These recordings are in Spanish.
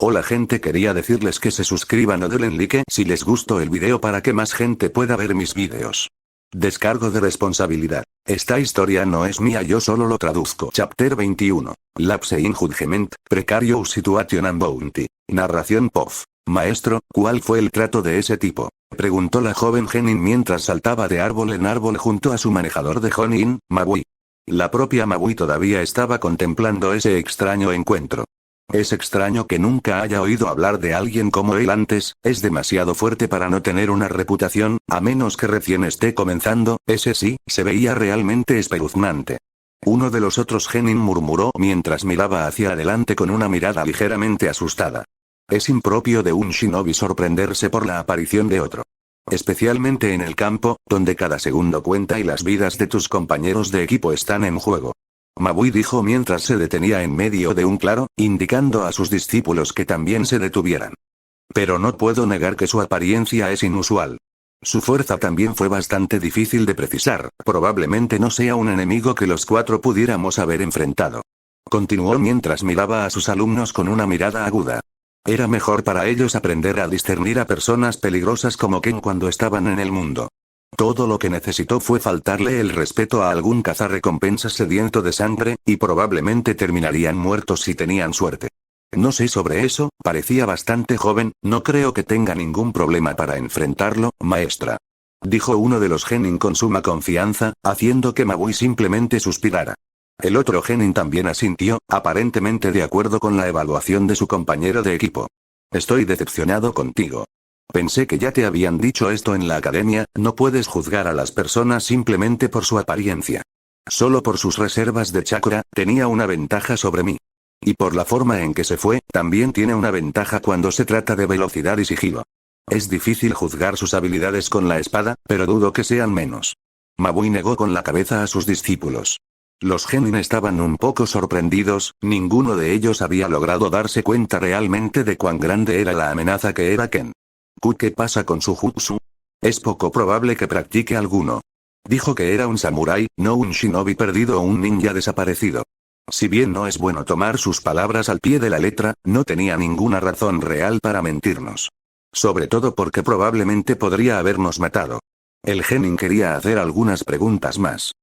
Hola gente, quería decirles que se suscriban o denle like si les gustó el video para que más gente pueda ver mis videos. Descargo de responsabilidad. Esta historia no es mía, yo solo lo traduzco. Chapter 21. Lapse in judgment, precarious situation and bounty. Narración POF. Maestro, ¿cuál fue el trato de ese tipo? Preguntó la joven Genin mientras saltaba de árbol en árbol junto a su manejador de Honin, Mabui. La propia Mabui todavía estaba contemplando ese extraño encuentro. Es extraño que nunca haya oído hablar de alguien como él antes, es demasiado fuerte para no tener una reputación, a menos que recién esté comenzando, ese sí, se veía realmente espeluznante. Uno de los otros Genin murmuró mientras miraba hacia adelante con una mirada ligeramente asustada. Es impropio de un shinobi sorprenderse por la aparición de otro. Especialmente en el campo, donde cada segundo cuenta y las vidas de tus compañeros de equipo están en juego. Mabui dijo mientras se detenía en medio de un claro, indicando a sus discípulos que también se detuvieran. Pero no puedo negar que su apariencia es inusual. Su fuerza también fue bastante difícil de precisar, probablemente no sea un enemigo que los cuatro pudiéramos haber enfrentado. Continuó mientras miraba a sus alumnos con una mirada aguda. Era mejor para ellos aprender a discernir a personas peligrosas como Ken cuando estaban en el mundo. Todo lo que necesitó fue faltarle el respeto a algún cazarrecompensas sediento de sangre, y probablemente terminarían muertos si tenían suerte. No sé sobre eso, parecía bastante joven, no creo que tenga ningún problema para enfrentarlo, maestra. Dijo uno de los Genin con suma confianza, haciendo que Mabui simplemente suspirara. El otro Genin también asintió, aparentemente de acuerdo con la evaluación de su compañero de equipo. Estoy decepcionado contigo. Pensé que ya te habían dicho esto en la academia, no puedes juzgar a las personas simplemente por su apariencia. Solo por sus reservas de chakra, tenía una ventaja sobre mí. Y por la forma en que se fue, también tiene una ventaja cuando se trata de velocidad y sigilo. Es difícil juzgar sus habilidades con la espada, pero dudo que sean menos. Mabui negó con la cabeza a sus discípulos. Los Genin estaban un poco sorprendidos, ninguno de ellos había logrado darse cuenta realmente de cuán grande era la amenaza que era Ken. ¿Qué pasa con su jutsu? Es poco probable que practique alguno. Dijo que era un samurái, no un shinobi perdido o un ninja desaparecido. Si bien no es bueno tomar sus palabras al pie de la letra, no tenía ninguna razón real para mentirnos. Sobre todo porque probablemente podría habernos matado. El Genin quería hacer algunas preguntas más.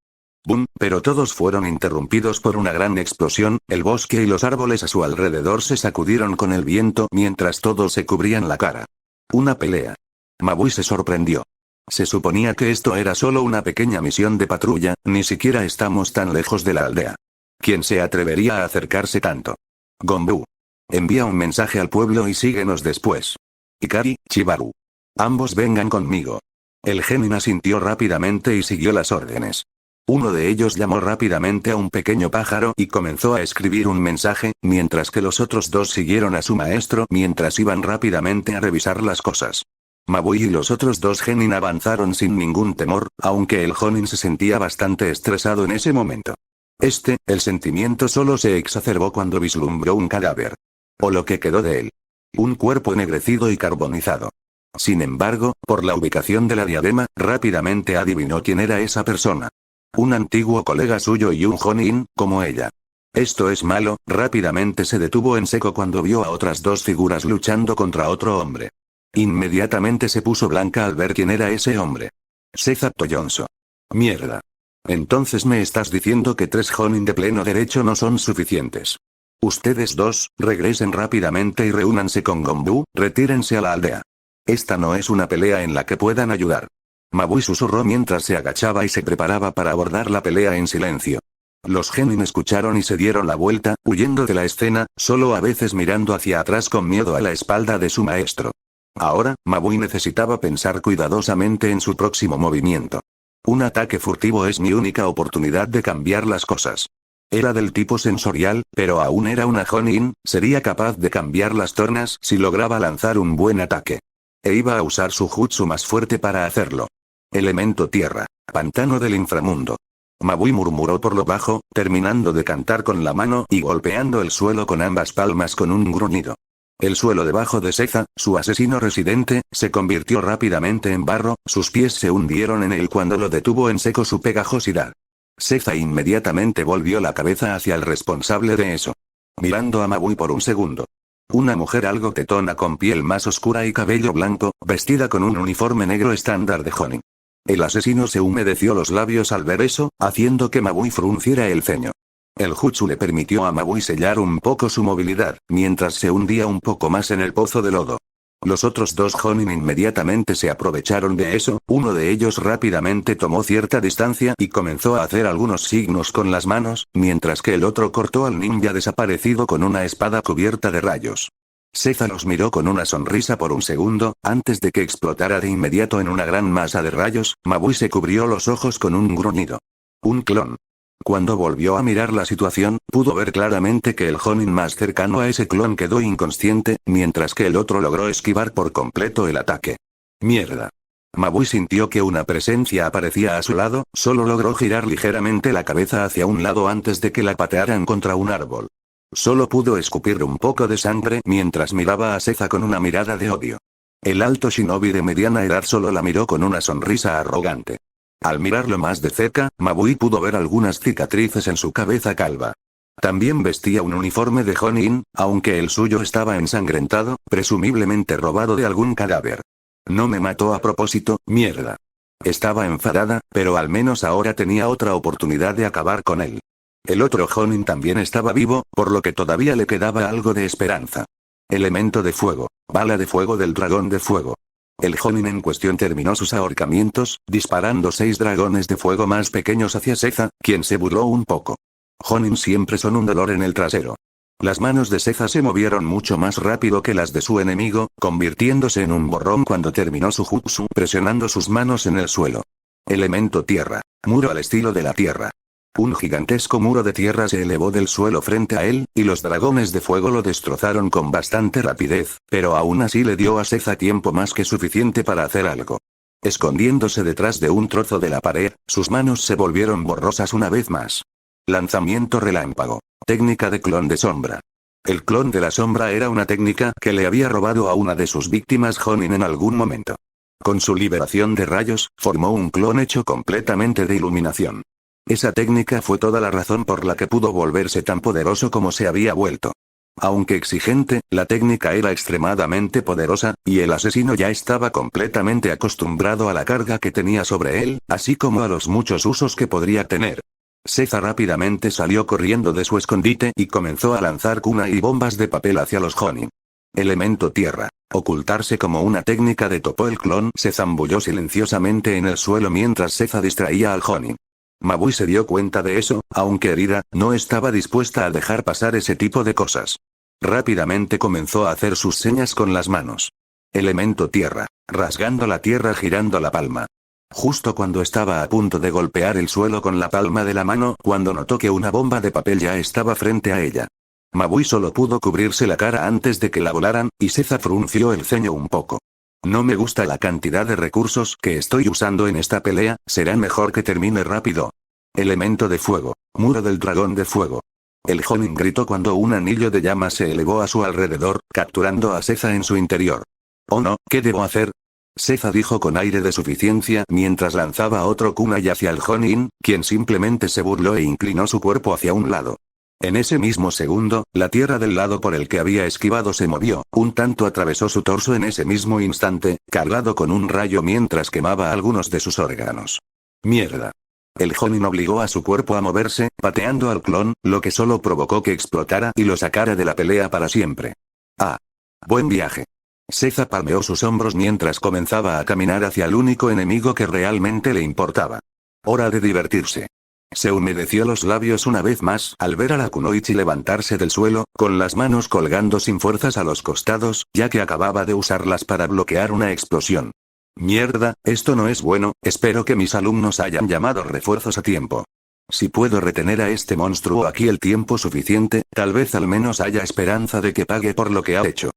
¡Bum! Pero todos fueron interrumpidos por una gran explosión, el bosque y los árboles a su alrededor se sacudieron con el viento mientras todos se cubrían la cara. Una pelea. Mabui se sorprendió. Se suponía que esto era solo una pequeña misión de patrulla, ni siquiera estamos tan lejos de la aldea. ¿Quién se atrevería a acercarse tanto? Gombu. Envía un mensaje al pueblo y síguenos después. Ikari, Chibaru. Ambos vengan conmigo. El Genin asintió rápidamente y siguió las órdenes. Uno de ellos llamó rápidamente a un pequeño pájaro y comenzó a escribir un mensaje, mientras que los otros dos siguieron a su maestro mientras iban rápidamente a revisar las cosas. Mabui y los otros dos Genin avanzaron sin ningún temor, aunque el Jonin se sentía bastante estresado en ese momento. El sentimiento solo se exacerbó cuando vislumbró un cadáver. O lo que quedó de él. Un cuerpo ennegrecido y carbonizado. Sin embargo, por la ubicación de la diadema, rápidamente adivinó quién era esa persona. Un antiguo colega suyo y un Jonin, como ella. Esto es malo, rápidamente se detuvo en seco cuando vio a otras dos figuras luchando contra otro hombre. Inmediatamente se puso blanca al ver quién era ese hombre. Seiza Toyonso. Mierda. Entonces me estás diciendo que 3 Jonin de pleno derecho no son suficientes. Ustedes dos, regresen rápidamente y reúnanse con Gombu, retírense a la aldea. Esta no es una pelea en la que puedan ayudar. Mabui susurró mientras se agachaba y se preparaba para abordar la pelea en silencio. Los Genin escucharon y se dieron la vuelta, huyendo de la escena, solo a veces mirando hacia atrás con miedo a la espalda de su maestro. Ahora, Mabui necesitaba pensar cuidadosamente en su próximo movimiento. Un ataque furtivo es mi única oportunidad de cambiar las cosas. Era del tipo sensorial, pero aún era una Jonin, sería capaz de cambiar las tornas si lograba lanzar un buen ataque. E iba a usar su jutsu más fuerte para hacerlo. Elemento tierra, pantano del inframundo. Mabui murmuró por lo bajo, terminando de cantar con la mano y golpeando el suelo con ambas palmas con un gruñido. El suelo debajo de Seiza, su asesino residente, se convirtió rápidamente en barro, sus pies se hundieron en él cuando lo detuvo en seco su pegajosidad. Seiza inmediatamente volvió la cabeza hacia el responsable de eso. Mirando a Mabui por un segundo. Una mujer algo tetona con piel más oscura y cabello blanco, vestida con un uniforme negro estándar de Jonin. El asesino se humedeció los labios al ver eso, haciendo que Mabui frunciera el ceño. El jutsu le permitió a Mabui sellar un poco su movilidad, mientras se hundía un poco más en el pozo de lodo. Los otros dos Jonin inmediatamente se aprovecharon de eso, uno de ellos rápidamente tomó cierta distancia y comenzó a hacer algunos signos con las manos, mientras que el otro cortó al ninja desaparecido con una espada cubierta de rayos. Seiza los miró con una sonrisa por un segundo, antes de que explotara de inmediato en una gran masa de rayos. Mabui se cubrió los ojos con un gruñido. Un clon. Cuando volvió a mirar la situación, pudo ver claramente que el Jonin más cercano a ese clon quedó inconsciente, mientras que el otro logró esquivar por completo el ataque. Mierda. Mabui sintió que una presencia aparecía a su lado, solo logró girar ligeramente la cabeza hacia un lado antes de que la patearan contra un árbol. Solo pudo escupir un poco de sangre mientras miraba a Seiza con una mirada de odio. El alto shinobi de mediana edad solo la miró con una sonrisa arrogante. Al mirarlo más de cerca, Mabui pudo ver algunas cicatrices en su cabeza calva. También vestía un uniforme de Jonin, aunque el suyo estaba ensangrentado, presumiblemente robado de algún cadáver. No me mató a propósito, mierda. Estaba enfadada, pero al menos ahora tenía otra oportunidad de acabar con él. El otro Jonin también estaba vivo, por lo que todavía le quedaba algo de esperanza. Elemento de fuego, bala de fuego del dragón de fuego. El Jonin en cuestión terminó sus ahorcamientos, disparando 6 dragones de fuego más pequeños hacia Seiza, quien se burló un poco. Jonin siempre son un dolor en el trasero. Las manos de Seiza se movieron mucho más rápido que las de su enemigo, convirtiéndose en un borrón cuando terminó su jutsu, presionando sus manos en el suelo. Elemento tierra, muro al estilo de la tierra. Un gigantesco muro de tierra se elevó del suelo frente a él, y los dragones de fuego lo destrozaron con bastante rapidez, pero aún así le dio a Seiza tiempo más que suficiente para hacer algo. Escondiéndose detrás de un trozo de la pared, sus manos se volvieron borrosas una vez más. Lanzamiento relámpago. Técnica de clon de sombra. El clon de la sombra era una técnica que le había robado a una de sus víctimas Jonin en algún momento. Con su liberación de rayos, formó un clon hecho completamente de iluminación. Esa técnica fue toda la razón por la que pudo volverse tan poderoso como se había vuelto. Aunque exigente, la técnica era extremadamente poderosa, y el asesino ya estaba completamente acostumbrado a la carga que tenía sobre él, así como a los muchos usos que podría tener. Seiza rápidamente salió corriendo de su escondite y comenzó a lanzar kunai y bombas de papel hacia los Jonin. Elemento tierra. Ocultarse como una técnica de topo. El clon se zambulló silenciosamente en el suelo mientras Seiza distraía al Jonin. Mabui se dio cuenta de eso, aunque herida, no estaba dispuesta a dejar pasar ese tipo de cosas. Rápidamente comenzó a hacer sus señas con las manos. Elemento tierra. Rasgando la tierra girando la palma. Justo cuando estaba a punto de golpear el suelo con la palma de la mano, cuando notó que una bomba de papel ya estaba frente a ella. Mabui solo pudo cubrirse la cara antes de que la volaran, y Seiza frunció el ceño un poco. No me gusta la cantidad de recursos que estoy usando en esta pelea, será mejor que termine rápido. Elemento de fuego. Muro del dragón de fuego. El Jonin gritó cuando un anillo de llamas se elevó a su alrededor, capturando a Seiza en su interior. Oh no, ¿qué debo hacer? Seiza dijo con aire de suficiencia mientras lanzaba otro kunai hacia el Jonin, quien simplemente se burló e inclinó su cuerpo hacia un lado. En ese mismo segundo, la tierra del lado por el que había esquivado se movió, un tanto atravesó su torso en ese mismo instante, cargado con un rayo mientras quemaba algunos de sus órganos. Mierda. El Jonin obligó a su cuerpo a moverse, pateando al clon, lo que solo provocó que explotara y lo sacara de la pelea para siempre. Ah. Buen viaje. Seiza palmeó sus hombros mientras comenzaba a caminar hacia el único enemigo que realmente le importaba. Hora de divertirse. Se humedeció los labios una vez más al ver a la kunoichi levantarse del suelo, con las manos colgando sin fuerzas a los costados, ya que acababa de usarlas para bloquear una explosión. Mierda, esto no es bueno, espero que mis alumnos hayan llamado refuerzos a tiempo. Si puedo retener a este monstruo aquí el tiempo suficiente, tal vez al menos haya esperanza de que pague por lo que ha hecho.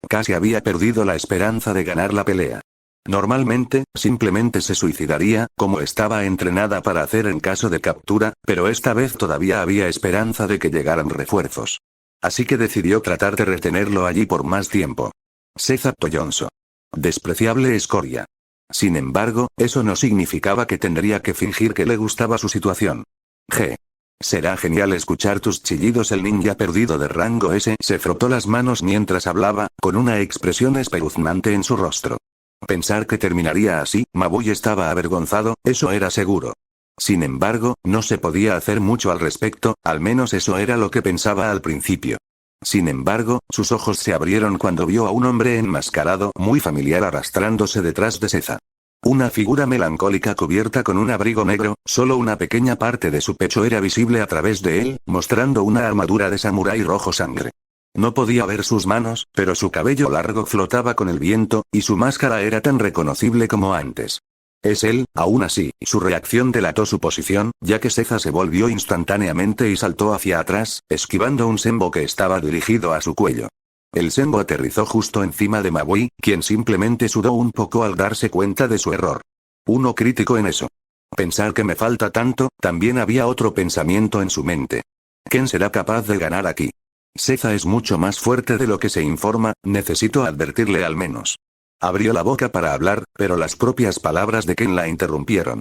Casi había perdido la esperanza de ganar la pelea. Normalmente, simplemente se suicidaría, como estaba entrenada para hacer en caso de captura, pero esta vez todavía había esperanza de que llegaran refuerzos. Así que decidió tratar de retenerlo allí por más tiempo. Seiza Toyonso. Despreciable escoria. Sin embargo, eso no significaba que tendría que fingir que le gustaba su situación. G. Será genial escuchar tus chillidos. El ninja perdido de rango S se frotó las manos mientras hablaba, con una expresión espeluznante en su rostro. Pensar que terminaría así, Mabui estaba avergonzado, eso era seguro. Sin embargo, no se podía hacer mucho al respecto, al menos eso era lo que pensaba al principio. Sin embargo, sus ojos se abrieron cuando vio a un hombre enmascarado muy familiar arrastrándose detrás de Seiza. Una figura melancólica cubierta con un abrigo negro, solo una pequeña parte de su pecho era visible a través de él, mostrando una armadura de samurái rojo sangre. No podía ver sus manos, pero su cabello largo flotaba con el viento, y su máscara era tan reconocible como antes. Es él, aún así, su reacción delató su posición, ya que Seiza se volvió instantáneamente y saltó hacia atrás, esquivando un senbo que estaba dirigido a su cuello. El senbo aterrizó justo encima de Mabui, quien simplemente sudó un poco al darse cuenta de su error. Uno crítico en eso. Pensar que me falta tanto, también había otro pensamiento en su mente. ¿Quién será capaz de ganar aquí? Seiza es mucho más fuerte de lo que se informa, necesito advertirle al menos. Abrió la boca para hablar, pero las propias palabras de Ken la interrumpieron.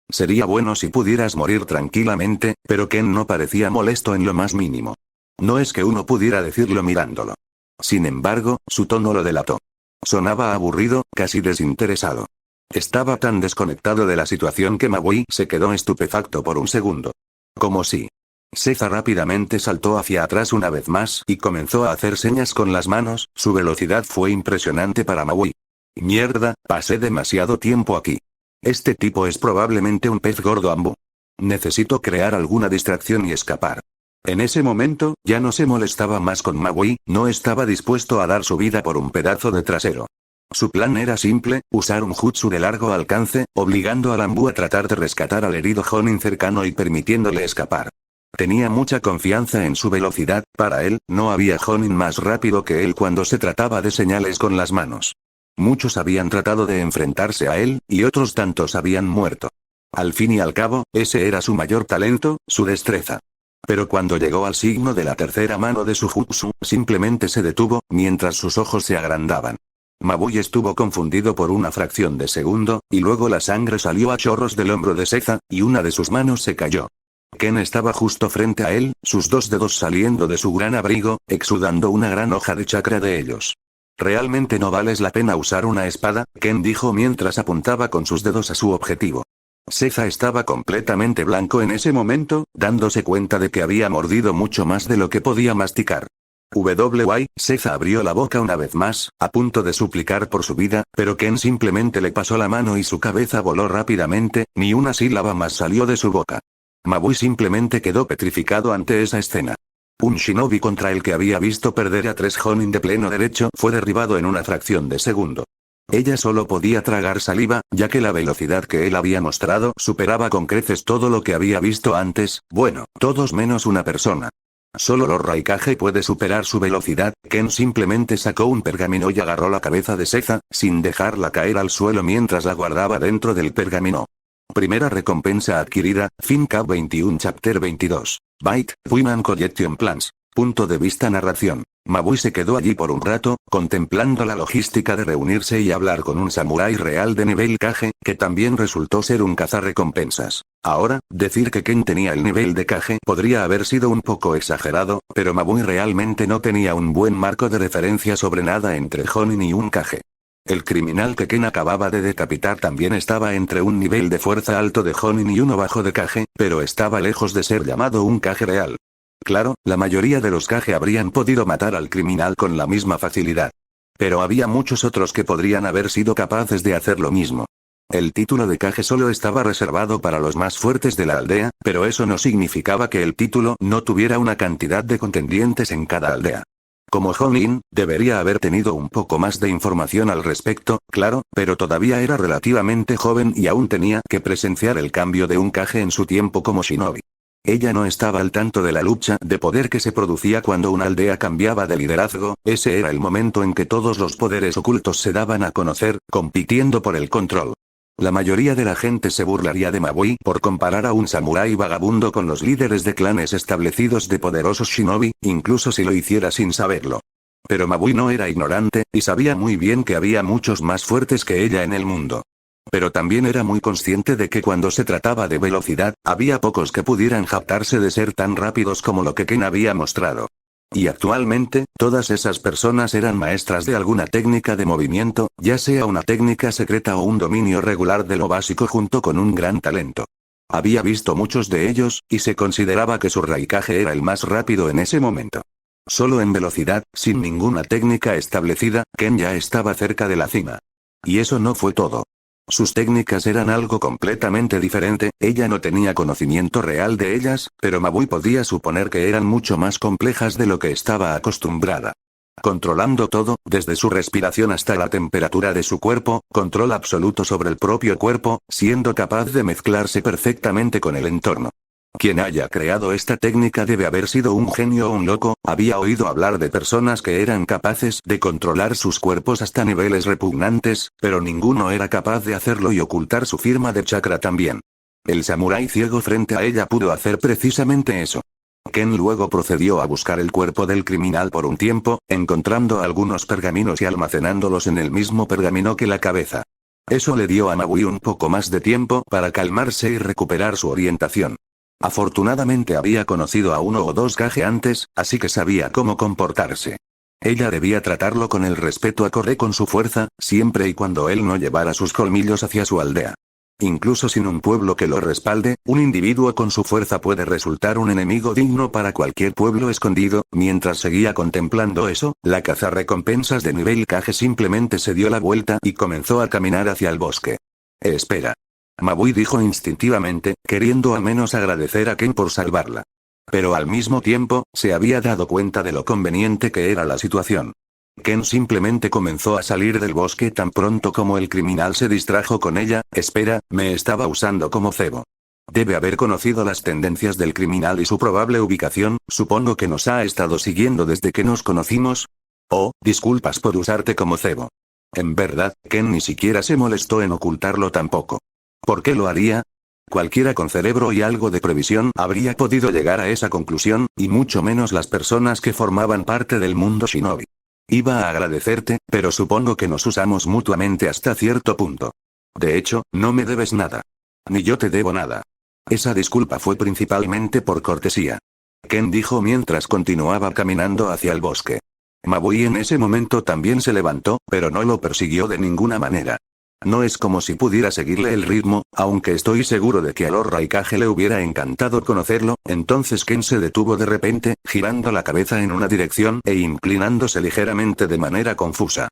Sería bueno si pudieras morir tranquilamente, pero Ken no parecía molesto en lo más mínimo. No es que uno pudiera decirlo mirándolo. Sin embargo, su tono lo delató. Sonaba aburrido, casi desinteresado. Estaba tan desconectado de la situación que Mabui se quedó estupefacto por un segundo. Como si. Seiza rápidamente saltó hacia atrás una vez más y comenzó a hacer señas con las manos, su velocidad fue impresionante para Mabui. Mierda, pasé demasiado tiempo aquí. Este tipo es probablemente un pez gordo ambú. Necesito crear alguna distracción y escapar. En ese momento, ya no se molestaba más con Mabui, no estaba dispuesto a dar su vida por un pedazo de trasero. Su plan era simple, usar un jutsu de largo alcance, obligando al ambú a tratar de rescatar al herido Jonin cercano y permitiéndole escapar. Tenía mucha confianza en su velocidad, para él, no había Jonin más rápido que él cuando se trataba de señales con las manos. Muchos habían tratado de enfrentarse a él, y otros tantos habían muerto. Al fin y al cabo, ese era su mayor talento, su destreza. Pero cuando llegó al signo de la tercera mano de su jutsu, simplemente se detuvo, mientras sus ojos se agrandaban. Mabui estuvo confundido por una fracción de segundo, y luego la sangre salió a chorros del hombro de Seiza, y una de sus manos se cayó. Ken estaba justo frente a él, sus dos dedos saliendo de su gran abrigo, exudando una gran hoja de chakra de ellos. «Realmente no vales la pena usar una espada», Ken dijo mientras apuntaba con sus dedos a su objetivo. Seiza estaba completamente blanco en ese momento, dándose cuenta de que había mordido mucho más de lo que podía masticar. Seiza abrió la boca una vez más, a punto de suplicar por su vida, pero Ken simplemente le pasó la mano y su cabeza voló rápidamente, ni una sílaba más salió de su boca. Mabui simplemente quedó petrificado ante esa escena. Un shinobi contra el que había visto perder a 3 Jonin de pleno derecho fue derribado en una fracción de segundo. Ella solo podía tragar saliva, ya que la velocidad que él había mostrado superaba con creces todo lo que había visto antes, bueno, todos menos una persona. Solo Lord Raikage puede superar su velocidad. Ken simplemente sacó un pergamino y agarró la cabeza de Seiza, sin dejarla caer al suelo mientras la guardaba dentro del pergamino. Primera recompensa adquirida, FinCap 21 Chapter 22. Byte, Women Collection Plans. Punto de vista narración. Mabui se quedó allí por un rato, contemplando la logística de reunirse y hablar con un samurái real de nivel Kage, que también resultó ser un cazarrecompensas. Ahora, decir que Ken tenía el nivel de Kage podría haber sido un poco exagerado, pero Mabui realmente no tenía un buen marco de referencia sobre nada entre Jonin y un Kage. El criminal que Ken acababa de decapitar también estaba entre un nivel de fuerza alto de Jonin y uno bajo de Kage, pero estaba lejos de ser llamado un Kage real. Claro, la mayoría de los Kage habrían podido matar al criminal con la misma facilidad. Pero había muchos otros que podrían haber sido capaces de hacer lo mismo. El título de Kage solo estaba reservado para los más fuertes de la aldea, pero eso no significaba que el título no tuviera una cantidad de contendientes en cada aldea. Como Jonin, debería haber tenido un poco más de información al respecto, claro, pero todavía era relativamente joven y aún tenía que presenciar el cambio de un Kage en su tiempo como shinobi. Ella no estaba al tanto de la lucha de poder que se producía cuando una aldea cambiaba de liderazgo, ese era el momento en que todos los poderes ocultos se daban a conocer, compitiendo por el control. La mayoría de la gente se burlaría de Mabui por comparar a un samurái vagabundo con los líderes de clanes establecidos de poderosos shinobi, incluso si lo hiciera sin saberlo. Pero Mabui no era ignorante, y sabía muy bien que había muchos más fuertes que ella en el mundo. Pero también era muy consciente de que cuando se trataba de velocidad, había pocos que pudieran jactarse de ser tan rápidos como lo que Ken había mostrado. Y actualmente, todas esas personas eran maestras de alguna técnica de movimiento, ya sea una técnica secreta o un dominio regular de lo básico junto con un gran talento. Había visto muchos de ellos, y se consideraba que su Raikage era el más rápido en ese momento. Solo en velocidad, sin ninguna técnica establecida, Ken ya estaba cerca de la cima. Y eso no fue todo. Sus técnicas eran algo completamente diferente, ella no tenía conocimiento real de ellas, pero Mabui podía suponer que eran mucho más complejas de lo que estaba acostumbrada. Controlando todo, desde su respiración hasta la temperatura de su cuerpo, control absoluto sobre el propio cuerpo, siendo capaz de mezclarse perfectamente con el entorno. Quien haya creado esta técnica debe haber sido un genio o un loco, había oído hablar de personas que eran capaces de controlar sus cuerpos hasta niveles repugnantes, pero ninguno era capaz de hacerlo y ocultar su firma de chakra también. El samurái ciego frente a ella pudo hacer precisamente eso. Ken luego procedió a buscar el cuerpo del criminal por un tiempo, encontrando algunos pergaminos y almacenándolos en el mismo pergamino que la cabeza. Eso le dio a Mabui un poco más de tiempo para calmarse y recuperar su orientación. Afortunadamente había conocido a uno o dos Kage antes, así que sabía cómo comportarse. Ella debía tratarlo con el respeto acorde con su fuerza, siempre y cuando él no llevara sus colmillos hacia su aldea. Incluso sin un pueblo que lo respalde, un individuo con su fuerza puede resultar un enemigo digno para cualquier pueblo escondido. Mientras seguía contemplando eso, la cazarrecompensas de nivel Kage simplemente se dio la vuelta y comenzó a caminar hacia el bosque. Espera. Mabui dijo instintivamente, queriendo al menos agradecer a Ken por salvarla. Pero al mismo tiempo, se había dado cuenta de lo conveniente que era la situación. Ken simplemente comenzó a salir del bosque tan pronto como el criminal se distrajo con ella. Espera, me estaba usando como cebo. Debe haber conocido las tendencias del criminal y su probable ubicación, supongo que nos ha estado siguiendo desde que nos conocimos. Oh, disculpas por usarte como cebo. En verdad, Ken ni siquiera se molestó en ocultarlo tampoco. ¿Por qué lo haría? Cualquiera con cerebro y algo de previsión habría podido llegar a esa conclusión, y mucho menos las personas que formaban parte del mundo shinobi. Iba a agradecerte, pero supongo que nos usamos mutuamente hasta cierto punto. De hecho, no me debes nada. Ni yo te debo nada. Esa disculpa fue principalmente por cortesía. Ken dijo mientras continuaba caminando hacia el bosque. Mabui en ese momento también se levantó, pero no lo persiguió de ninguna manera. No es como si pudiera seguirle el ritmo, aunque estoy seguro de que a Lord Raikage le hubiera encantado conocerlo. Entonces Ken se detuvo de repente, girando la cabeza en una dirección e inclinándose ligeramente de manera confusa.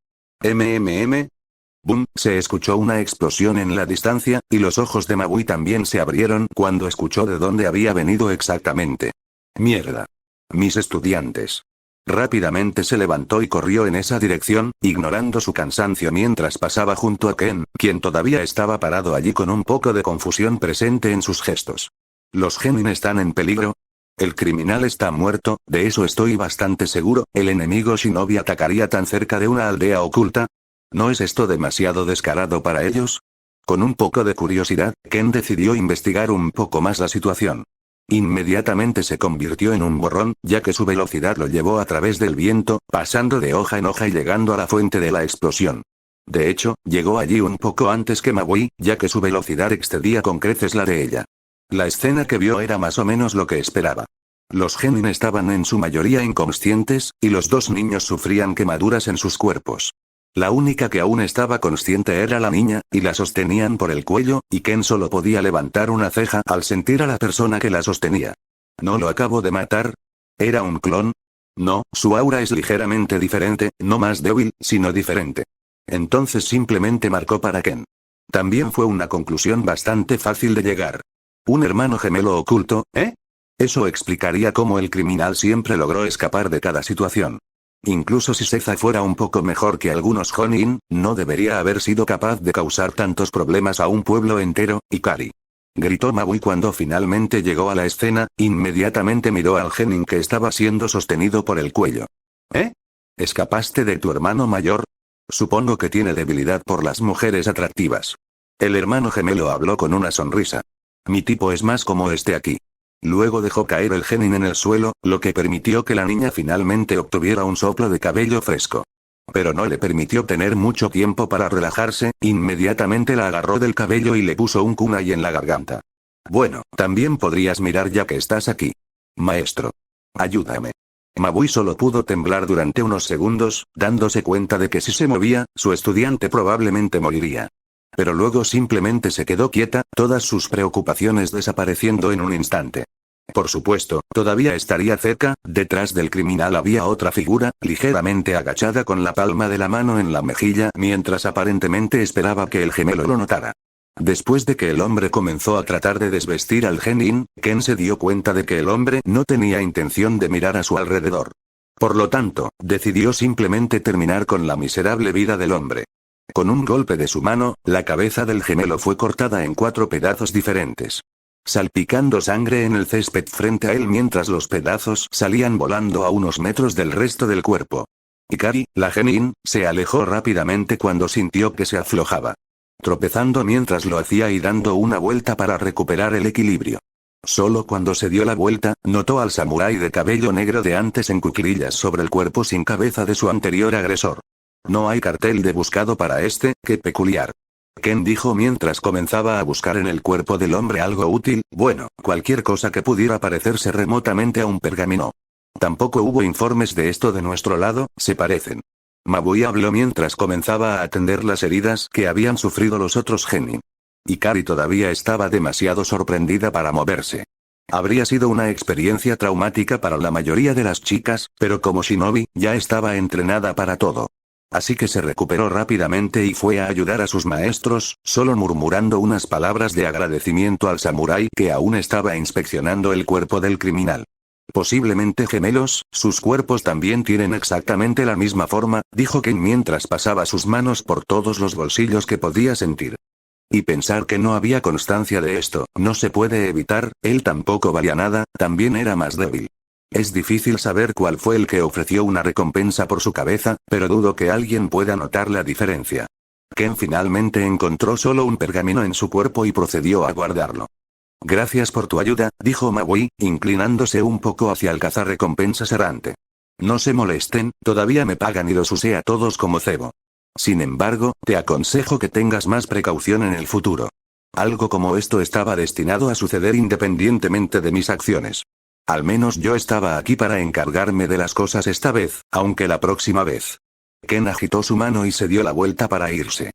Boom, se escuchó una explosión en la distancia, y los ojos de Mabui también se abrieron cuando escuchó de dónde había venido exactamente. Mierda. Mis estudiantes. Rápidamente se levantó y corrió en esa dirección, ignorando su cansancio mientras pasaba junto a Ken, quien todavía estaba parado allí con un poco de confusión presente en sus gestos. ¿Los genin están en peligro? El criminal está muerto, de eso estoy bastante seguro. ¿El enemigo shinobi atacaría tan cerca de una aldea oculta? ¿No es esto demasiado descarado para ellos? Con un poco de curiosidad, Ken decidió investigar un poco más la situación. Inmediatamente se convirtió en un borrón, ya que su velocidad lo llevó a través del viento, pasando de hoja en hoja y llegando a la fuente de la explosión. De hecho, llegó allí un poco antes que Mabui, ya que su velocidad excedía con creces la de ella. La escena que vio era más o menos lo que esperaba. Los genin estaban en su mayoría inconscientes, y los dos niños sufrían quemaduras en sus cuerpos. La única que aún estaba consciente era la niña, y la sostenían por el cuello, y Ken solo podía levantar una ceja al sentir a la persona que la sostenía. ¿No lo acabo de matar? ¿Era un clon? No, su aura es ligeramente diferente, no más débil, sino diferente. Entonces simplemente marcó para Ken. También fue una conclusión bastante fácil de llegar. ¿Un hermano gemelo oculto, eh? Eso explicaría cómo el criminal siempre logró escapar de cada situación. Incluso si Seiza fuera un poco mejor que algunos Jonin, no debería haber sido capaz de causar tantos problemas a un pueblo entero. Ikari. Gritó Mabui cuando finalmente llegó a la escena, inmediatamente miró al genin que estaba siendo sostenido por el cuello. ¿Eh? ¿Escapaste de tu hermano mayor? Supongo que tiene debilidad por las mujeres atractivas. El hermano gemelo habló con una sonrisa. Mi tipo es más como este aquí. Luego dejó caer el genin en el suelo, lo que permitió que la niña finalmente obtuviera un soplo de cabello fresco. Pero no le permitió tener mucho tiempo para relajarse, inmediatamente la agarró del cabello y le puso un kunai en la garganta. Bueno, también podrías mirar ya que estás aquí. Maestro. Ayúdame. Mabui solo pudo temblar durante unos segundos, dándose cuenta de que si se movía, su estudiante probablemente moriría. Pero luego simplemente se quedó quieta, todas sus preocupaciones desapareciendo en un instante. Por supuesto, todavía estaría cerca, detrás del criminal había otra figura, ligeramente agachada con la palma de la mano en la mejilla, mientras aparentemente esperaba que el gemelo lo notara. Después de que el hombre comenzó a tratar de desvestir al genin, Ken se dio cuenta de que el hombre no tenía intención de mirar a su alrededor. Por lo tanto, decidió simplemente terminar con la miserable vida del hombre. Con un golpe de su mano, la cabeza del gemelo fue cortada en 4 pedazos diferentes, salpicando sangre en el césped frente a él mientras los pedazos salían volando a unos metros del resto del cuerpo. Hikari, la genin, se alejó rápidamente cuando sintió que se aflojaba, tropezando mientras lo hacía y dando una vuelta para recuperar el equilibrio. Solo cuando se dio la vuelta, notó al samurái de cabello negro de antes en cuclillas sobre el cuerpo sin cabeza de su anterior agresor. No hay cartel de buscado para este, qué peculiar. Ken dijo mientras comenzaba a buscar en el cuerpo del hombre algo útil, bueno, cualquier cosa que pudiera parecerse remotamente a un pergamino. Tampoco hubo informes de esto de nuestro lado, se parecen. Mabui habló mientras comenzaba a atender las heridas que habían sufrido los otros genin. Hikari todavía estaba demasiado sorprendida para moverse. Habría sido una experiencia traumática para la mayoría de las chicas, pero como shinobi, ya estaba entrenada para todo. Así que se recuperó rápidamente y fue a ayudar a sus maestros, solo murmurando unas palabras de agradecimiento al samurái que aún estaba inspeccionando el cuerpo del criminal. Posiblemente gemelos, sus cuerpos también tienen exactamente la misma forma, dijo Ken mientras pasaba sus manos por todos los bolsillos que podía sentir. Y pensar que no había constancia de esto, no se puede evitar, él tampoco valía nada, también era más débil. Es difícil saber cuál fue el que ofreció una recompensa por su cabeza, pero dudo que alguien pueda notar la diferencia. Ken finalmente encontró solo un pergamino en su cuerpo y procedió a guardarlo. Gracias por tu ayuda, dijo Mabui, inclinándose un poco hacia el cazarrecompensas errante. No se molesten, todavía me pagan y los usé a todos como cebo. Sin embargo, te aconsejo que tengas más precaución en el futuro. Algo como esto estaba destinado a suceder independientemente de mis acciones. Al menos yo estaba aquí para encargarme de las cosas esta vez, aunque la próxima vez. Ken agitó su mano y se dio la vuelta para irse.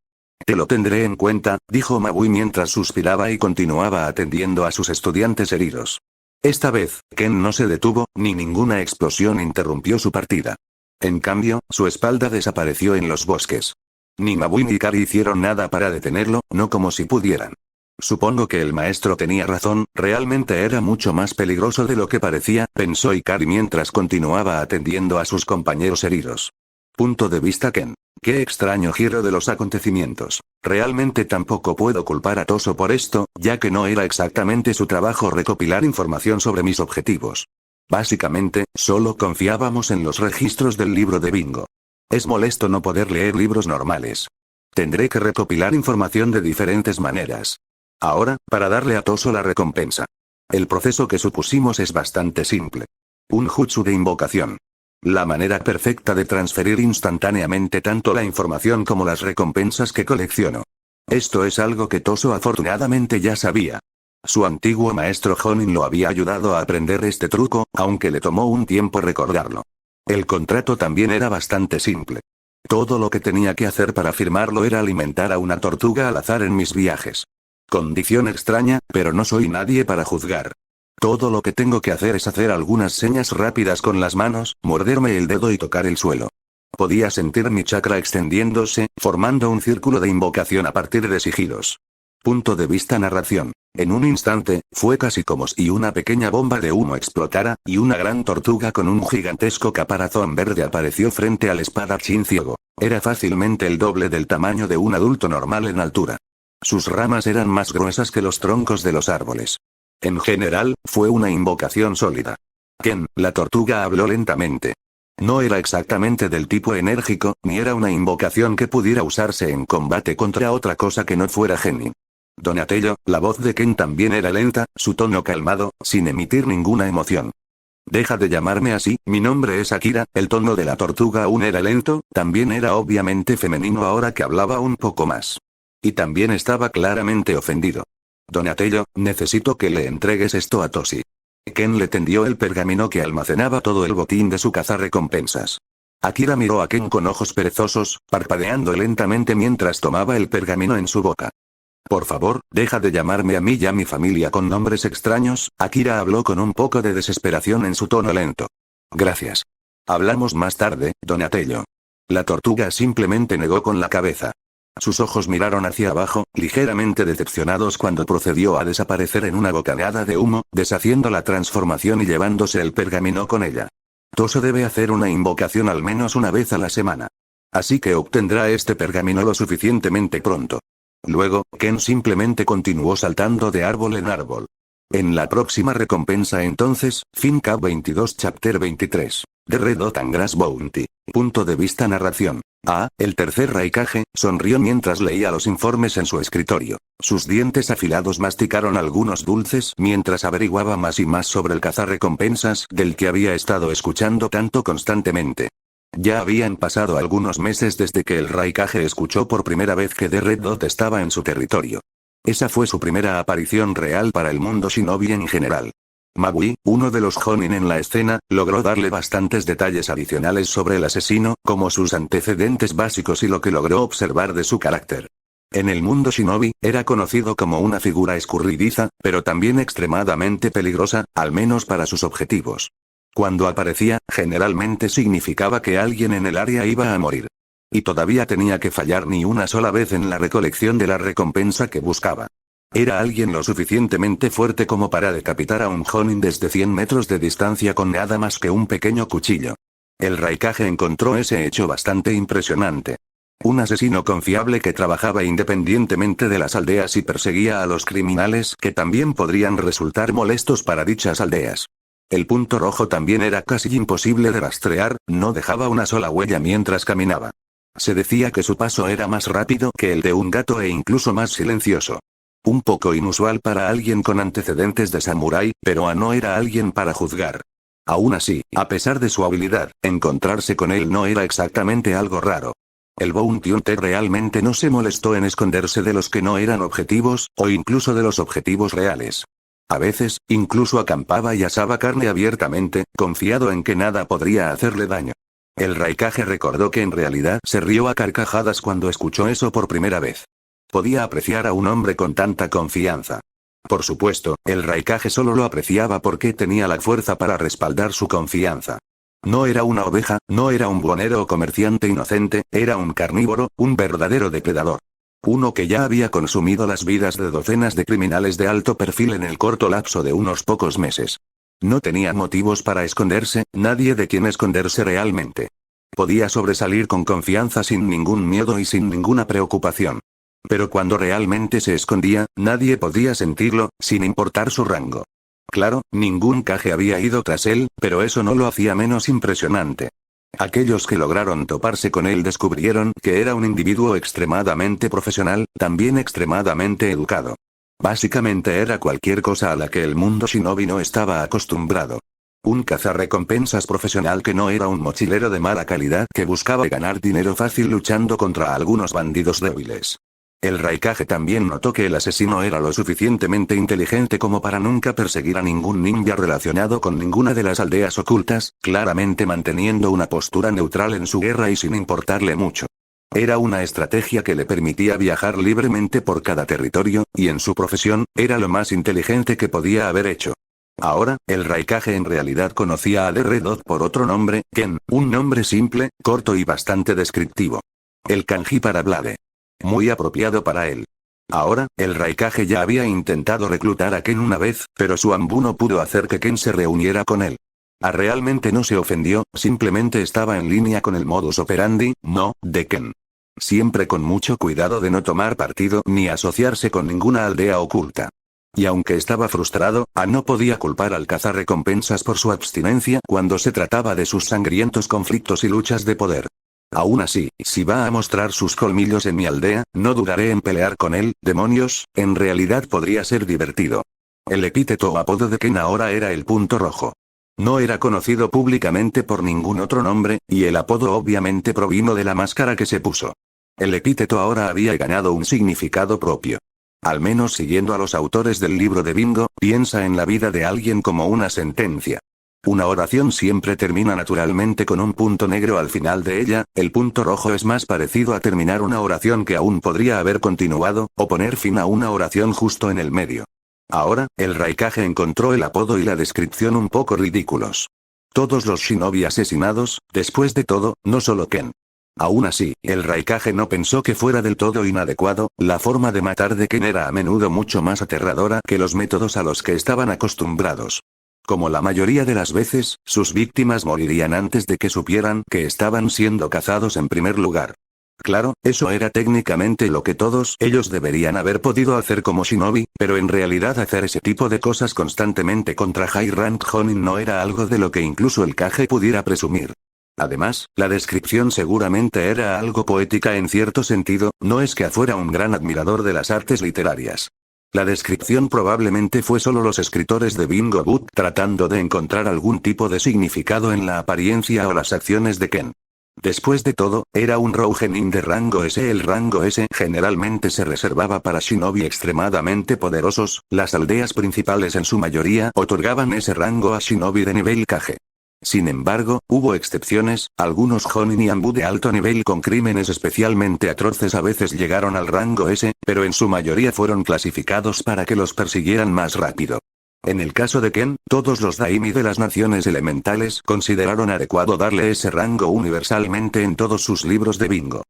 Te lo tendré en cuenta, dijo Mabui mientras suspiraba y continuaba atendiendo a sus estudiantes heridos. Esta vez, Ken no se detuvo, ni ninguna explosión interrumpió su partida. En cambio, su espalda desapareció en los bosques. Ni Mabui ni Hikari hicieron nada para detenerlo, no como si pudieran. Supongo que el maestro tenía razón, realmente era mucho más peligroso de lo que parecía, pensó Hikari mientras continuaba atendiendo a sus compañeros heridos. Punto de vista Ken. Qué extraño giro de los acontecimientos. Realmente tampoco puedo culpar a Toso por esto, ya que no era exactamente su trabajo recopilar información sobre mis objetivos. Básicamente, solo confiábamos en los registros del libro de bingo. Es molesto no poder leer libros normales. Tendré que recopilar información de diferentes maneras. Ahora, para darle a Toso la recompensa. El proceso que supusimos es bastante simple. Un jutsu de invocación. La manera perfecta de transferir instantáneamente tanto la información como las recompensas que colecciono. Esto es algo que Toso afortunadamente ya sabía. Su antiguo maestro Jonin lo había ayudado a aprender este truco, aunque le tomó un tiempo recordarlo. El contrato también era bastante simple. Todo lo que tenía que hacer para firmarlo era alimentar a una tortuga al azar en mis viajes. Condición extraña, pero no soy nadie para juzgar. Todo lo que tengo que hacer es hacer algunas señas rápidas con las manos, morderme el dedo y tocar el suelo. Podía sentir mi chakra extendiéndose, formando un círculo de invocación a partir de sigilos. Punto de vista narración. En un instante, fue casi como si una pequeña bomba de humo explotara, y una gran tortuga con un gigantesco caparazón verde apareció frente al espadachín ciego. Era fácilmente el doble del tamaño de un adulto normal en altura. Sus ramas eran más gruesas que los troncos de los árboles. En general, fue una invocación sólida. Ken, la tortuga habló lentamente. No era exactamente del tipo enérgico, ni era una invocación que pudiera usarse en combate contra otra cosa que no fuera genin. Donatello, la voz de Ken también era lenta, su tono calmado, sin emitir ninguna emoción. Deja de llamarme así, mi nombre es Akira. El tono de la tortuga aún era lento, también era obviamente femenino ahora que hablaba un poco más. Y también estaba claramente ofendido. Donatello, necesito que le entregues esto a Toshi. Ken le tendió el pergamino que almacenaba todo el botín de su cazarrecompensas. Akira miró a Ken con ojos perezosos, parpadeando lentamente mientras tomaba el pergamino en su boca. Por favor, deja de llamarme a mí y a mi familia con nombres extraños. Akira habló con un poco de desesperación en su tono lento. Gracias. Hablamos más tarde, Donatello. La tortuga simplemente negó con la cabeza. Sus ojos miraron hacia abajo, ligeramente decepcionados cuando procedió a desaparecer en una bocanada de humo, deshaciendo la transformación y llevándose el pergamino con ella. Toso debe hacer una invocación al menos una vez a la semana. Así que obtendrá este pergamino lo suficientemente pronto. Luego, Ken simplemente continuó saltando de árbol en árbol. En la próxima recompensa entonces, Fin Cap 22 Chapter 23. The Red Dot and Grass Bounty. Punto de vista narración. El tercer Raikage, sonrió mientras leía los informes en su escritorio. Sus dientes afilados masticaron algunos dulces mientras averiguaba más y más sobre el cazarrecompensas del que había estado escuchando tanto constantemente. Ya habían pasado algunos meses desde que el Raikage escuchó por primera vez que The Red Dot estaba en su territorio. Esa fue su primera aparición real para el mundo shinobi en general. Magui, uno de los Jonin en la escena, logró darle bastantes detalles adicionales sobre el asesino, como sus antecedentes básicos y lo que logró observar de su carácter. En el mundo shinobi, era conocido como una figura escurridiza, pero también extremadamente peligrosa, al menos para sus objetivos. Cuando aparecía, generalmente significaba que alguien en el área iba a morir. Y todavía tenía que fallar ni una sola vez en la recolección de la recompensa que buscaba. Era alguien lo suficientemente fuerte como para decapitar a un Jonin desde 100 metros de distancia con nada más que un pequeño cuchillo. El Raikage encontró ese hecho bastante impresionante. Un asesino confiable que trabajaba independientemente de las aldeas y perseguía a los criminales que también podrían resultar molestos para dichas aldeas. El punto rojo también era casi imposible de rastrear, no dejaba una sola huella mientras caminaba. Se decía que su paso era más rápido que el de un gato e incluso más silencioso. Un poco inusual para alguien con antecedentes de samurái, pero no era alguien para juzgar. Aún así, a pesar de su habilidad, encontrarse con él no era exactamente algo raro. El Bounty Hunter realmente no se molestó en esconderse de los que no eran objetivos, o incluso de los objetivos reales. A veces, incluso acampaba y asaba carne abiertamente, confiado en que nada podría hacerle daño. El Raikage recordó que en realidad se rió a carcajadas cuando escuchó eso por primera vez. Podía apreciar a un hombre con tanta confianza. Por supuesto, el Raikage solo lo apreciaba porque tenía la fuerza para respaldar su confianza. No era una oveja, no era un buhonero o comerciante inocente, era un carnívoro, un verdadero depredador. Uno que ya había consumido las vidas de docenas de criminales de alto perfil en el corto lapso de unos pocos meses. No tenía motivos para esconderse, nadie de quien esconderse realmente. Podía sobresalir con confianza sin ningún miedo y sin ninguna preocupación. Pero cuando realmente se escondía, nadie podía sentirlo, sin importar su rango. Claro, ningún Kage había ido tras él, pero eso no lo hacía menos impresionante. Aquellos que lograron toparse con él descubrieron que era un individuo extremadamente profesional, también extremadamente educado. Básicamente era cualquier cosa a la que el mundo shinobi no estaba acostumbrado. Un cazarrecompensas profesional que no era un mochilero de mala calidad que buscaba ganar dinero fácil luchando contra algunos bandidos débiles. El Raikage también notó que el asesino era lo suficientemente inteligente como para nunca perseguir a ningún ninja relacionado con ninguna de las aldeas ocultas, claramente manteniendo una postura neutral en su guerra y sin importarle mucho. Era una estrategia que le permitía viajar libremente por cada territorio, y en su profesión, era lo más inteligente que podía haber hecho. Ahora, el Raikage en realidad conocía a The Red Dot por otro nombre, Ken, un nombre simple, corto y bastante descriptivo. El kanji para Blade. Muy apropiado para él. Ahora, el Raikage ya había intentado reclutar a Ken una vez, pero su Anbu no pudo hacer que Ken se reuniera con él. Realmente no se ofendió, simplemente estaba en línea con el modus operandi, de Ken. Siempre con mucho cuidado de no tomar partido ni asociarse con ninguna aldea oculta. Y aunque estaba frustrado, no podía culpar al cazarrecompensas por su abstinencia cuando se trataba de sus sangrientos conflictos y luchas de poder. Aún así, si va a mostrar sus colmillos en mi aldea, no dudaré en pelear con él. Demonios, en realidad podría ser divertido. El epíteto o apodo de Ken ahora era el punto rojo. No era conocido públicamente por ningún otro nombre, y el apodo obviamente provino de la máscara que se puso. El epíteto ahora había ganado un significado propio. Al menos siguiendo a los autores del libro de Bingo, piensa en la vida de alguien como una sentencia. Una oración siempre termina naturalmente con un punto negro al final de ella, el punto rojo es más parecido a terminar una oración que aún podría haber continuado, o poner fin a una oración justo en el medio. Ahora, el Raikage encontró el apodo y la descripción un poco ridículos. Todos los shinobi asesinados, después de todo, no solo Ken. Aún así, el Raikage no pensó que fuera del todo inadecuado, la forma de matar de Ken era a menudo mucho más aterradora que los métodos a los que estaban acostumbrados. Como la mayoría de las veces, sus víctimas morirían antes de que supieran que estaban siendo cazados en primer lugar. Claro, eso era técnicamente lo que todos ellos deberían haber podido hacer como shinobi, pero en realidad hacer ese tipo de cosas constantemente contra High Rank Jonin no era algo de lo que incluso el Kage pudiera presumir. Además, la descripción seguramente era algo poética en cierto sentido, no es que fuera un gran admirador de las artes literarias. La descripción probablemente fue solo los escritores de Bingo Boot tratando de encontrar algún tipo de significado en la apariencia o las acciones de Ken. Después de todo, era un Rougenin de rango S. El rango S generalmente se reservaba para shinobi extremadamente poderosos, las aldeas principales en su mayoría otorgaban ese rango a shinobi de nivel Kage. Sin embargo, hubo excepciones, algunos Jonin y Anbu de alto nivel con crímenes especialmente atroces a veces llegaron al rango S, pero en su mayoría fueron clasificados para que los persiguieran más rápido. En el caso de Ken, todos los daimi de las naciones elementales consideraron adecuado darle ese rango universalmente en todos sus libros de bingo.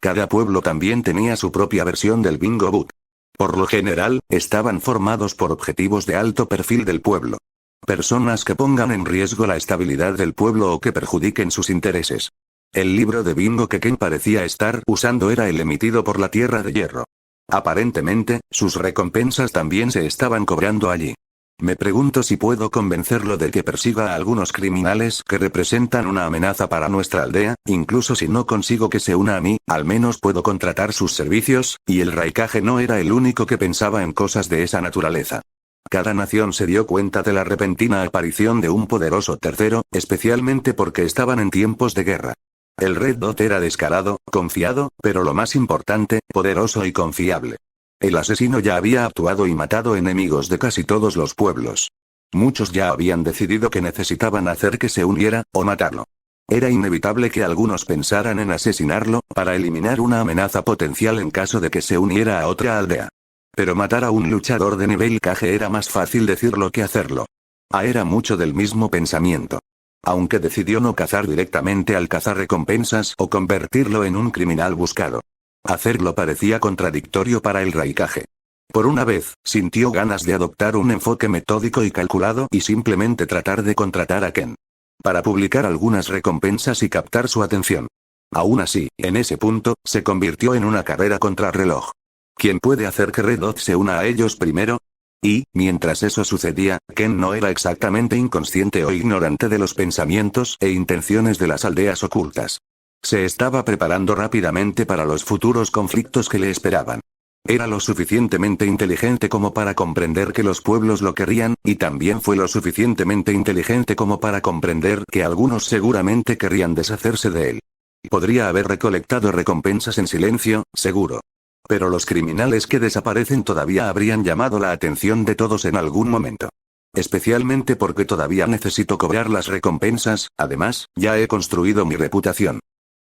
Cada pueblo también tenía su propia versión del Bingo Book. Por lo general, estaban formados por objetivos de alto perfil del pueblo. Personas que pongan en riesgo la estabilidad del pueblo o que perjudiquen sus intereses. El libro de bingo que Ken parecía estar usando era el emitido por la Tierra de Hierro. Aparentemente, sus recompensas también se estaban cobrando allí. Me pregunto si puedo convencerlo de que persiga a algunos criminales que representan una amenaza para nuestra aldea, incluso si no consigo que se una a mí, al menos puedo contratar sus servicios, y el Raikage no era el único que pensaba en cosas de esa naturaleza. Cada nación se dio cuenta de la repentina aparición de un poderoso tercero, especialmente porque estaban en tiempos de guerra. El Red Dot era descarado, confiado, pero lo más importante, poderoso y confiable. El asesino ya había actuado y matado enemigos de casi todos los pueblos. Muchos ya habían decidido que necesitaban hacer que se uniera, o matarlo. Era inevitable que algunos pensaran en asesinarlo, para eliminar una amenaza potencial en caso de que se uniera a otra aldea. Pero matar a un luchador de nivel Kage era más fácil decirlo que hacerlo. Era mucho del mismo pensamiento. Aunque decidió no cazar directamente al cazarrecompensas o convertirlo en un criminal buscado. Hacerlo parecía contradictorio para el Raikage. Por una vez, sintió ganas de adoptar un enfoque metódico y calculado y simplemente tratar de contratar a Ken. Para publicar algunas recompensas y captar su atención. Aún así, en ese punto, se convirtió en una carrera contrarreloj. ¿Quién puede hacer que Red Dot se una a ellos primero? Y, mientras eso sucedía, Ken no era exactamente inconsciente o ignorante de los pensamientos e intenciones de las aldeas ocultas. Se estaba preparando rápidamente para los futuros conflictos que le esperaban. Era lo suficientemente inteligente como para comprender que los pueblos lo querrían, y también fue lo suficientemente inteligente como para comprender que algunos seguramente querrían deshacerse de él. Podría haber recolectado recompensas en silencio, seguro. Pero los criminales que desaparecen todavía habrían llamado la atención de todos en algún momento. Especialmente porque todavía necesito cobrar las recompensas, además, ya he construido mi reputación.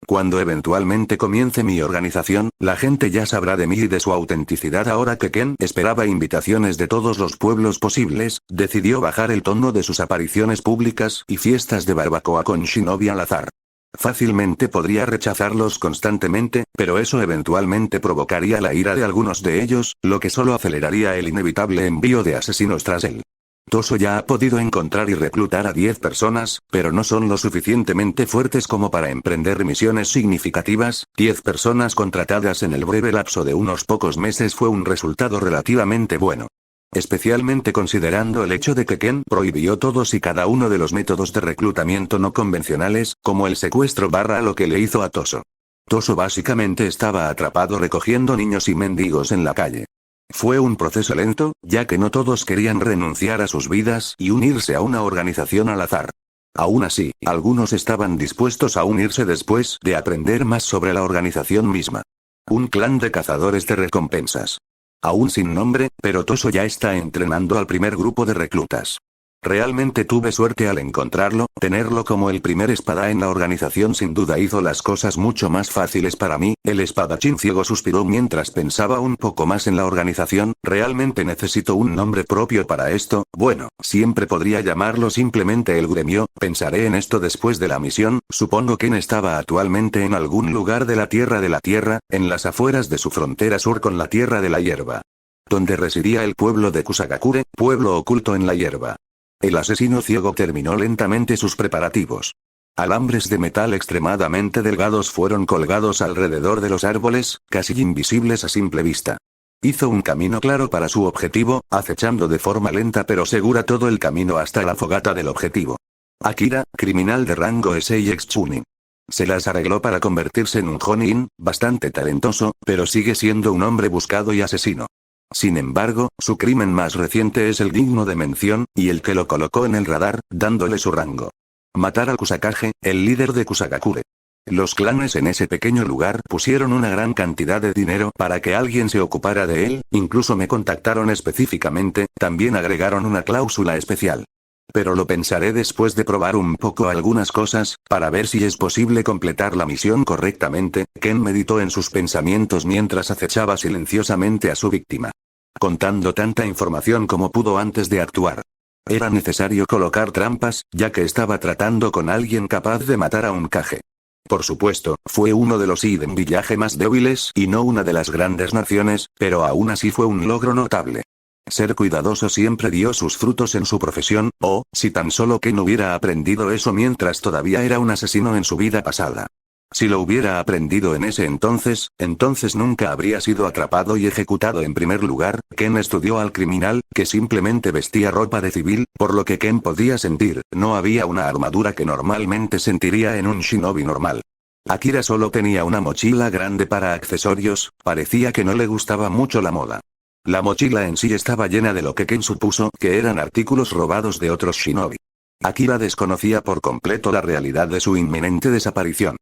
Cuando eventualmente comience mi organización, la gente ya sabrá de mí y de su autenticidad. Ahora que Ken esperaba invitaciones de todos los pueblos posibles, decidió bajar el tono de sus apariciones públicas y fiestas de barbacoa con shinobi al azar. Fácilmente podría rechazarlos constantemente, pero eso eventualmente provocaría la ira de algunos de ellos, lo que solo aceleraría el inevitable envío de asesinos tras él. Toso ya ha podido encontrar y reclutar a 10 personas, pero no son lo suficientemente fuertes como para emprender misiones significativas. 10 personas contratadas en el breve lapso de unos pocos meses fue un resultado relativamente bueno. Especialmente considerando el hecho de que Ken prohibió todos y cada uno de los métodos de reclutamiento no convencionales, como el secuestro / lo que le hizo a Toso. Toso básicamente estaba atrapado recogiendo niños y mendigos en la calle. Fue un proceso lento, ya que no todos querían renunciar a sus vidas y unirse a una organización al azar. Aún así, algunos estaban dispuestos a unirse después de aprender más sobre la organización misma. Un clan de cazadores de recompensas. Aún sin nombre, pero Toso ya está entrenando al primer grupo de reclutas. Realmente tuve suerte al encontrarlo, tenerlo como el primer espada en la organización sin duda hizo las cosas mucho más fáciles para mí. El espadachín ciego suspiró mientras pensaba un poco más en la organización. Realmente necesito un nombre propio para esto. Bueno, siempre podría llamarlo simplemente el gremio. Pensaré en esto después de la misión. Supongo que Ken estaba actualmente en algún lugar de la Tierra, en las afueras de su frontera sur con la Tierra de la Hierba, donde residía el pueblo de Kusagakure, pueblo oculto en la hierba. El asesino ciego terminó lentamente sus preparativos. Alambres de metal extremadamente delgados fueron colgados alrededor de los árboles, casi invisibles a simple vista. Hizo un camino claro para su objetivo, acechando de forma lenta pero segura todo el camino hasta la fogata del objetivo. Akira, criminal de rango SX Chunin. Se las arregló para convertirse en un Jonin, bastante talentoso, pero sigue siendo un hombre buscado y asesino. Sin embargo, su crimen más reciente es el digno de mención, y el que lo colocó en el radar, dándole su rango. Matar a Kusakage, el líder de Kusagakure. Los clanes en ese pequeño lugar pusieron una gran cantidad de dinero para que alguien se ocupara de él, incluso me contactaron específicamente, también agregaron una cláusula especial. Pero lo pensaré después de probar un poco algunas cosas, para ver si es posible completar la misión correctamente. Ken meditó en sus pensamientos mientras acechaba silenciosamente a su víctima. Contando tanta información como pudo antes de actuar. Era necesario colocar trampas, ya que estaba tratando con alguien capaz de matar a un Kage. Por supuesto, fue uno de los Iden Village más débiles y no una de las grandes naciones, pero aún así fue un logro notable. Ser cuidadoso siempre dio sus frutos en su profesión, o, si tan solo Ken hubiera aprendido eso mientras todavía era un asesino en su vida pasada. Si lo hubiera aprendido en ese entonces nunca habría sido atrapado y ejecutado en primer lugar. Ken estudió al criminal, que simplemente vestía ropa de civil, por lo que Ken podía sentir, no había una armadura que normalmente sentiría en un shinobi normal. Akira solo tenía una mochila grande para accesorios, parecía que no le gustaba mucho la moda. La mochila en sí estaba llena de lo que Ken supuso que eran artículos robados de otros shinobi. Akira desconocía por completo la realidad de su inminente desaparición.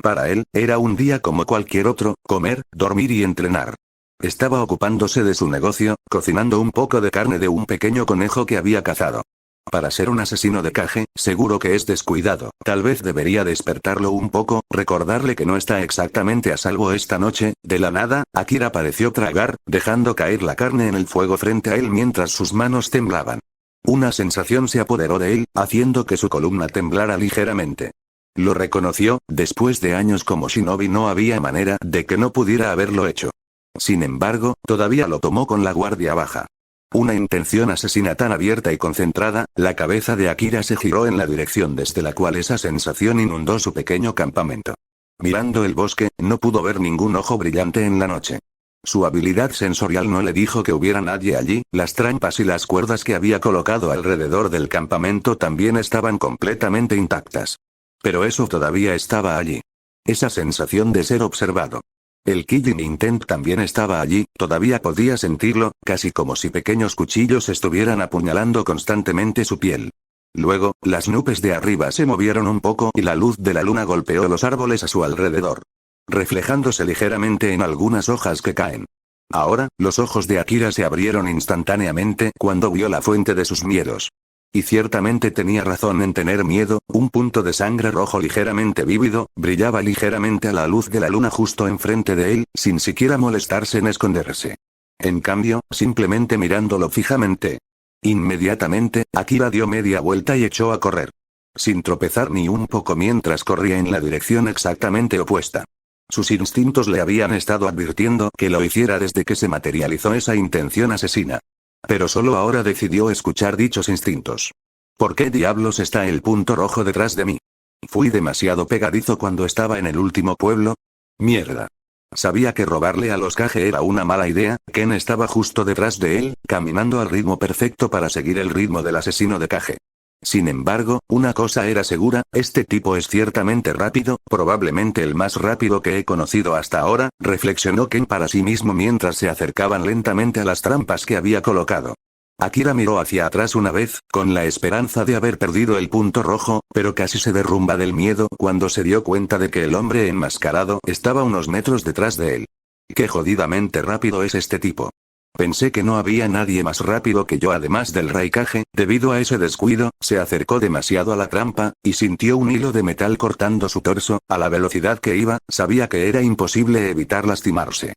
Para él, era un día como cualquier otro, comer, dormir y entrenar. Estaba ocupándose de su negocio, cocinando un poco de carne de un pequeño conejo que había cazado. Para ser un asesino de Kage, seguro que es descuidado. Tal vez debería despertarlo un poco, recordarle que no está exactamente a salvo esta noche. De la nada, Akira pareció tragar, dejando caer la carne en el fuego frente a él mientras sus manos temblaban. Una sensación se apoderó de él, haciendo que su columna temblara ligeramente. Lo reconoció, después de años como shinobi no había manera de que no pudiera haberlo hecho. Sin embargo, todavía lo tomó con la guardia baja. Una intención asesina tan abierta y concentrada, la cabeza de Akira se giró en la dirección desde la cual esa sensación inundó su pequeño campamento. Mirando el bosque, no pudo ver ningún ojo brillante en la noche. Su habilidad sensorial no le dijo que hubiera nadie allí, las trampas y las cuerdas que había colocado alrededor del campamento también estaban completamente intactas. Pero eso todavía estaba allí. Esa sensación de ser observado. El Killing Intent también estaba allí, todavía podía sentirlo, casi como si pequeños cuchillos estuvieran apuñalando constantemente su piel. Luego, las nubes de arriba se movieron un poco y la luz de la luna golpeó los árboles a su alrededor, reflejándose ligeramente en algunas hojas que caen. Ahora, los ojos de Akira se abrieron instantáneamente cuando vio la fuente de sus miedos. Y ciertamente tenía razón en tener miedo, un punto de sangre rojo ligeramente vívido, brillaba ligeramente a la luz de la luna justo enfrente de él, sin siquiera molestarse en esconderse. En cambio, simplemente mirándolo fijamente. Inmediatamente, Akira dio media vuelta y echó a correr. Sin tropezar ni un poco mientras corría en la dirección exactamente opuesta. Sus instintos le habían estado advirtiendo que lo hiciera desde que se materializó esa intención asesina. Pero solo ahora decidió escuchar dichos instintos. ¿Por qué diablos está el punto rojo detrás de mí? ¿Fui demasiado pegadizo cuando estaba en el último pueblo? Mierda. Sabía que robarle a los Kage era una mala idea. Ken estaba justo detrás de él, caminando al ritmo perfecto para seguir el ritmo del asesino de Kage. Sin embargo, una cosa era segura, este tipo es ciertamente rápido, probablemente el más rápido que he conocido hasta ahora, reflexionó Ken para sí mismo mientras se acercaban lentamente a las trampas que había colocado. Akira miró hacia atrás una vez, con la esperanza de haber perdido el punto rojo, pero casi se derrumba del miedo cuando se dio cuenta de que el hombre enmascarado estaba unos metros detrás de él. ¡Qué jodidamente rápido es este tipo! Pensé que no había nadie más rápido que yo además del Raikage. Debido a ese descuido, se acercó demasiado a la trampa, y sintió un hilo de metal cortando su torso. A la velocidad que iba, sabía que era imposible evitar lastimarse.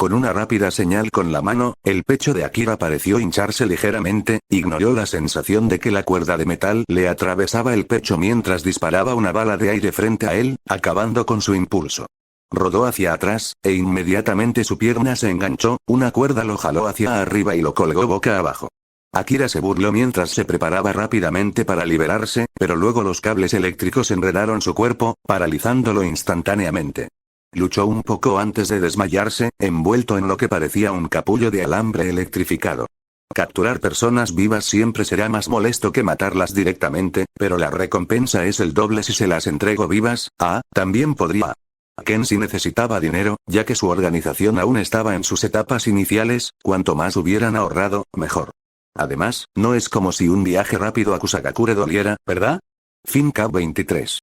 Con una rápida señal con la mano, el pecho de Akira pareció hincharse ligeramente, ignoró la sensación de que la cuerda de metal le atravesaba el pecho mientras disparaba una bala de aire frente a él, acabando con su impulso. Rodó hacia atrás, e inmediatamente su pierna se enganchó, una cuerda lo jaló hacia arriba y lo colgó boca abajo. Akira se burló mientras se preparaba rápidamente para liberarse, pero luego los cables eléctricos enredaron su cuerpo, paralizándolo instantáneamente. Luchó un poco antes de desmayarse, envuelto en lo que parecía un capullo de alambre electrificado. Capturar personas vivas siempre será más molesto que matarlas directamente, pero la recompensa es el doble si se las entrego vivas. También podría. Ken sí necesitaba dinero, ya que su organización aún estaba en sus etapas iniciales, cuanto más hubieran ahorrado, mejor. Además, no es como si un viaje rápido a Kusagakure doliera, ¿verdad? Fin K23